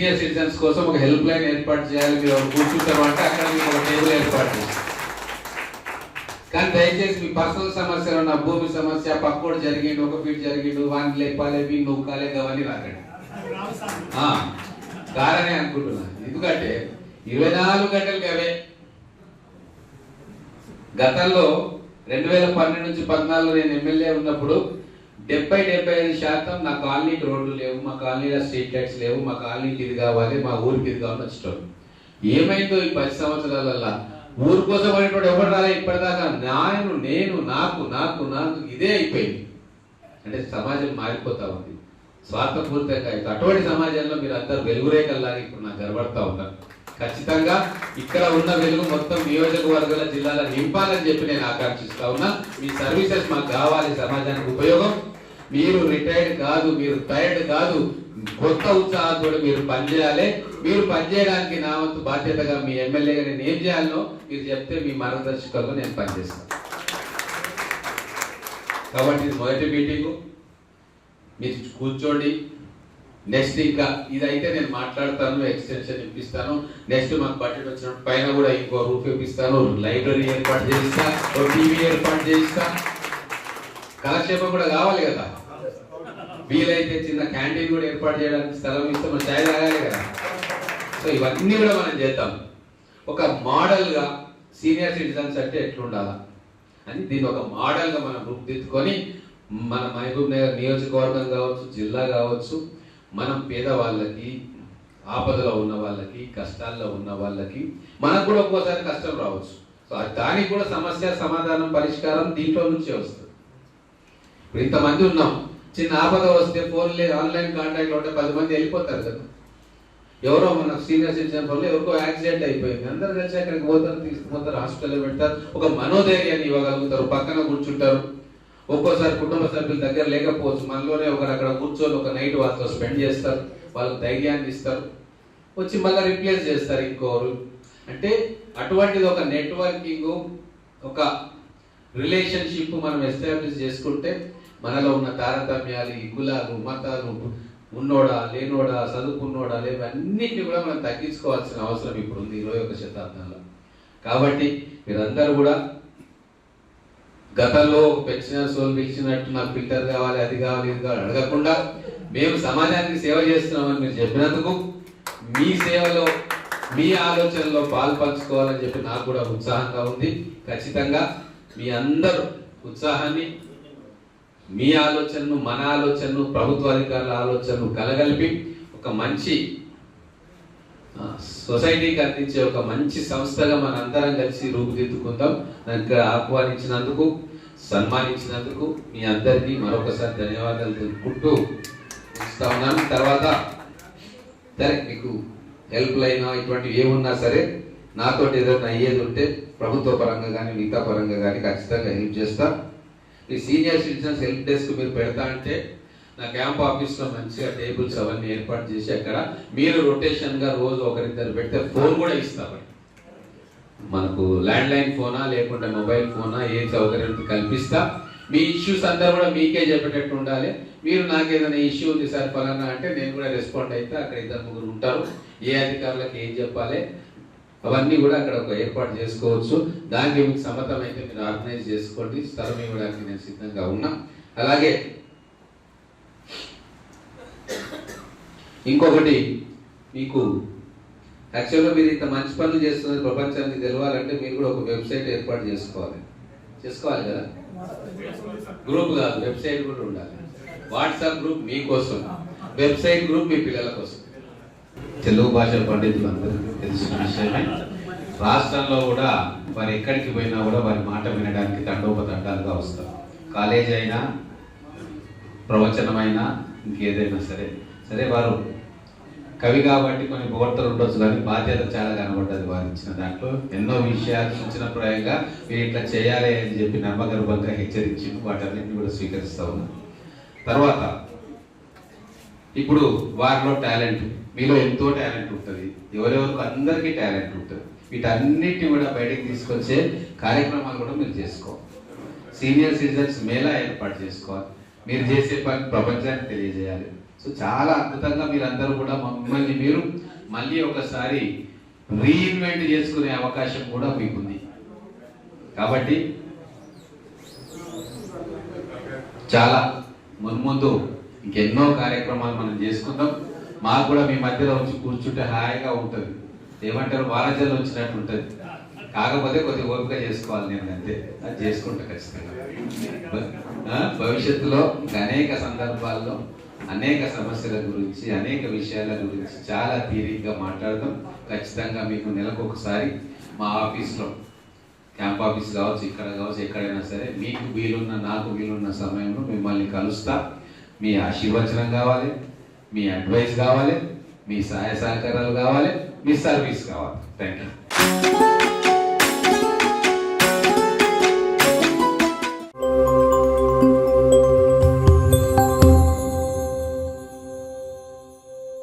Senior citizens కోసం ఒక help line ఏర్పాటు చేయాలి. మీరు కూర్చుంటారు అంటే అక్కడ మీకు ఒక టేబుల్ ఏర్పాటు చేయాలి. కానీ దయచేసి మీ పర్సనల్ సమస్యలు ఉన్న భూమి సమస్య, పక్కోడు జరిగిండు, ఒక ఫీట్ జరిగిండు, వానికి లేపాలి, వీళ్ళు నొక్కాలి, అవన్నీ రాకండి. కారనే అనుకుంటున్నాను. ఎందుకంటే 24 గంటలకి అవే. గతంలో 2012 నుంచి 14 నేను ఎమ్మెల్యే ఉన్నప్పుడు 70-75% నా కాలనీకి రోడ్లు లేవు, మా కాలనీలో స్ట్రీట్ లైట్స్ లేవు, మా కాలనీకి ఇది కావాలి, మా ఊరికి ఇది కావాలని వచ్చేటోళ్ళు. ఏమైందో ఈ 10 సంవత్సరాలలో ఊరు కోసం అనేటువంటి ఎవరు రాలే ఇప్పటిదాకా. నేను నాకు ఇదే అయిపోయింది. అంటే సమాజం మారిపోతా ఉంది, స్వార్థపూరితంగా అయితే. అటువంటి సమాజంలో మీరు అందరు వెలుగురేకల్లాగా ఇప్పుడు నాకు గర్వపడతా ఉన్నారు. ఖచ్చితంగా ఇక్కడ ఉన్న వెలుగు మొత్తం నియోజకవర్గాల జిల్లాల నింపాలని చెప్పి నేను ఆకాంక్షిస్తా ఉన్నా. మీ సర్వీసెస్ మాకు కావాలి, సమాజానికి ఉపయోగం. మీరు రిటైర్డ్ కాదు, మీరు టైర్డ్ కాదు, కొత్త ఉత్సాహంతో మీరు పనిచేయాలి. మీరు పనిచేయడానికి నా వంతు బాధ్యతగా మీ ఎమ్మెల్యేగా నేను ఏం చేయాలనో మీరు చెప్తే మీ మార్గదర్శకాల్లో నేను పనిచేస్తాను. కాబట్టి ఇది మొదటి మీటింగు, మీరు కూర్చోండి. నెక్స్ట్ ఇంకా ఇదైతే నేను మాట్లాడతాను, ఎక్స్టెన్షన్ ఇప్పిస్తాను. నెక్స్ట్ మాకు బడ్జెట్ వచ్చినప్పుడు పైన కూడా ఇంకో రూఫ్ ఇప్పిస్తాను, లైబ్రరీ ఏర్పాటు చేయిస్తా, టీవీ ఏర్పాటు చేయిస్తా. కాలక్షేపం కూడా కావాలి కదా, వీలైతే చిన్న క్యాంటీన్ కూడా ఏర్పాటు చేయడానికి స్థలం ఇస్తాం, ఛాయ్ తాగాలి కదా. సో ఇవన్నీ కూడా మనం చేద్దాం. ఒక మోడల్గా సీనియర్ సిటిజన్స్ అంటే ఎట్లుండాలా అని దీన్ని ఒక మోడల్గా మనం రూపుదిద్దుకొని మన మహబూబ్ నగర్ నియోజకవర్గం కావచ్చు, జిల్లా కావచ్చు, మనం పేదవాళ్ళకి, ఆపదలో ఉన్న వాళ్ళకి, కష్టాల్లో ఉన్న వాళ్ళకి, మనకు కూడా ఒక్కోసారి కష్టం రావచ్చు. సో దానికి కూడా సమస్య సమాధానం పరిష్కారం దీంట్లో నుంచే వస్తుంది. ఇప్పుడు ఇంతమంది ఉన్నాం, చిన్న ఆపద వస్తే ఫోన్లే ఆన్లైన్ కాంటాక్ట్లో ఉంటే 10 మంది వెళ్ళిపోతారు కదా. ఎవరో మన సీనియర్ సిటిజన్ వల్ల ఎవరికో యాక్సిడెంట్ అయిపోయింది, అందరూ కలిసి అక్కడికి పోతారు, తీసుకుపోతారు, హాస్పిటల్లో పెడతారు, ఒక మనోధైర్యాన్ని ఇవ్వగలుగుతారు, పక్కన కూర్చుంటారు. ఒక్కోసారి కుటుంబ సభ్యుల దగ్గర లేకపోవచ్చు, మనలోనే ఒకరు అక్కడ కూర్చొని ఒక నైట్ వాళ్ళతో స్పెండ్ చేస్తారు, వాళ్ళకి ధైర్యాన్ని ఇస్తారు, వచ్చి మళ్ళీ రిప్లేస్ చేస్తారు ఇంకోరు. అంటే అటువంటిది ఒక నెట్వర్కింగ్, ఒక రిలేషన్షిప్ మనం ఎస్టాబ్లిష్ చేసుకుంటే మనలో ఉన్న తారతమ్యాలు, ఈ కులాలు, మతాలు, ఉన్నోడా లేనోడా, చదువుకున్నోడా లేవన్నింటినీ కూడా మనం తగ్గించుకోవాల్సిన అవసరం ఇప్పుడు ఉంది 21వ శతాబ్దంలో. కాబట్టి మీరందరూ కూడా గతంలో పెన్షనర్స్ వాళ్ళు పిలిచినట్టు నాకు ఫిల్టర్ కావాలి, అది కావాలి, ఇది కావాలి అడగకుండా మేము సమాజానికి సేవ చేస్తున్నామని మీరు చెప్పినందుకు, మీ సేవలో మీ ఆలోచనలో పాలు పంచుకోవాలని చెప్పి నాకు కూడా ఉత్సాహంగా ఉంది. ఖచ్చితంగా మీ అందరూ ఉత్సాహాన్ని, మీ ఆలోచనను, మన ఆలోచనను, ప్రభుత్వ అధికారుల ఆలోచనను కలగలిపి ఒక మంచి సొసైటీకి అందించే ఒక మంచి సంస్థగా మన అందరం కలిసి రూపుదిద్దుకుందాం. నాకు ఆహ్వానించినందుకు, సన్మానించినందుకు మీ అందరికీ మరొకసారి ధన్యవాదాలు తెలుపుకుంటూ ఇస్తా ఉన్నాను. తర్వాత సరే మీకు హెల్ప్ లైన్ ఇటువంటివి ఏమున్నా సరే నాతో ఏదైనా అయ్యేది ఉంటే ప్రభుత్వ పరంగా కానీ మిగతా పరంగా కానీ ఖచ్చితంగా హెల్ప్ చేస్తా. ఈ సీనియర్ సిటిజన్స్ హెల్ప్ డెస్క్ మీరు పెడతా అంటే నా క్యాంప్ ఆఫీస్లో మంచిగా టేబుల్స్ అవన్నీ ఏర్పాటు చేసి అక్కడ మీరు రొటేషన్గా రోజు ఒకరిద్దరు పెడితే ఫోన్ కూడా ఇస్తామండి. మనకు ల్యాండ్ లైన్ ఫోనా లేకుంటే మొబైల్ ఫోనా ఏ సౌకర్యం కల్పిస్తా. మీ ఇష్యూస్ అందరూ కూడా మీకే చెప్పేటట్టు ఉండాలి. మీరు నాకు ఏదైనా ఇష్యూ ఉంది సార్ ఫలానా అంటే నేను కూడా రెస్పాండ్ అయితే అక్కడ 2-3 ఉంటారు, ఏ అధికారులకు ఏం చెప్పాలి అవన్నీ కూడా అక్కడ ఒక ఏర్పాటు చేసుకోవచ్చు. దానికి మీకు సమ్మతం అయితే మీరు ఆర్గనైజ్ చేసుకోండి, స్థలం ఇవ్వడానికి నేను సిద్ధంగా ఉన్నా. అలాగే ఇంకొకటి, మీకు యాక్చువల్గా మీరు ఇంత మంచి పనులు చేస్తున్నది ప్రపంచానికి తెలవాలంటే మీరు కూడా ఒక వెబ్సైట్ ఏర్పాటు చేసుకోవాలి కదా. గ్రూప్ కాదు, వెబ్సైట్ కూడా ఉండాలి. వాట్సాప్ గ్రూప్ మీకోసం, వెబ్సైట్ గ్రూప్ మీ పిల్లల కోసం. తెలుగు భాష పండితులు అందరికీ తెలిసిన విషయమే. రాష్ట్రంలో కూడా వారు ఎక్కడికి పోయినా కూడా వారి మాట వినడానికి తండోపతండాలుగా వస్తారు. కాలేజ్ అయినా, ప్రవచనమైనా, ఇంకేదైనా సరే వారు కవి కాబట్టి కొన్ని పొగడ్తలు ఉండొచ్చు, కానీ బాధ్యత చాలా కనబడ్డది వారు ఇచ్చిన దాంట్లో. ఎన్నో విషయాలు సూచనప్రాయంగా మీరు ఇట్లా చేయాలి అని చెప్పి నమ్మగర్భంగా హెచ్చరించి వాటన్నింటినీ కూడా స్వీకరిస్తా ఉన్నాం. తర్వాత ఇప్పుడు వారిలో టాలెంట్, మీలో ఎంతో టాలెంట్ ఉంటుంది, ఎవరెవరికి అందరికీ టాలెంట్ ఉంటుంది. వీటన్నిటిని కూడా బయటకు తీసుకొచ్చే కార్యక్రమాలు కూడా మీరు చేసుకోవాలి. సీనియర్ సిటిజన్స్ మేళా ఏర్పాటు చేసుకోవాలి. మీరు చేసే పని ప్రపంచానికి తెలియజేయాలి. సో చాలా అద్భుతంగా మీరందరూ కూడా మమ్మల్ని మీరు మళ్ళీ ఒకసారి రీఇన్వెంట్ చేసుకునే అవకాశం కూడా మీకుంది. కాబట్టి చాలా మున్ముందు ఇంకెన్నో కార్యక్రమాలు మనం చేసుకుందాం. మాకు కూడా మీ మధ్యలో వచ్చి కూర్చుంటే హాయిగా ఉంటుంది, ఏమంటారు వారాజాలు వచ్చినట్టు ఉంటుంది. కాకపోతే కొద్దిగా ఓపిక చేసుకోవాలి, నేను అంతే, అది చేసుకుంటా ఖచ్చితంగా. భవిష్యత్తులో ఇంకా అనేక సందర్భాల్లో అనేక సమస్యల గురించి అనేక విషయాల గురించి చాలా తీరిగ్గా మాట్లాడదాం. ఖచ్చితంగా మీకు నెలకు ఒకసారి మా ఆఫీస్లో, క్యాంప్ ఆఫీస్ కావచ్చు, ఇక్కడ కావచ్చు, ఎక్కడైనా సరే మీకు వీలున్న నాకు వీలున్న సమయంలో మిమ్మల్ని కలుస్తా. మీ ఆశీర్వచనం కావాలి, మీ అడ్వైస్ కావాలి, మీ సహాయ సహకారాలు కావాలి, మీ సర్వీస్ కావాలి. Thank you.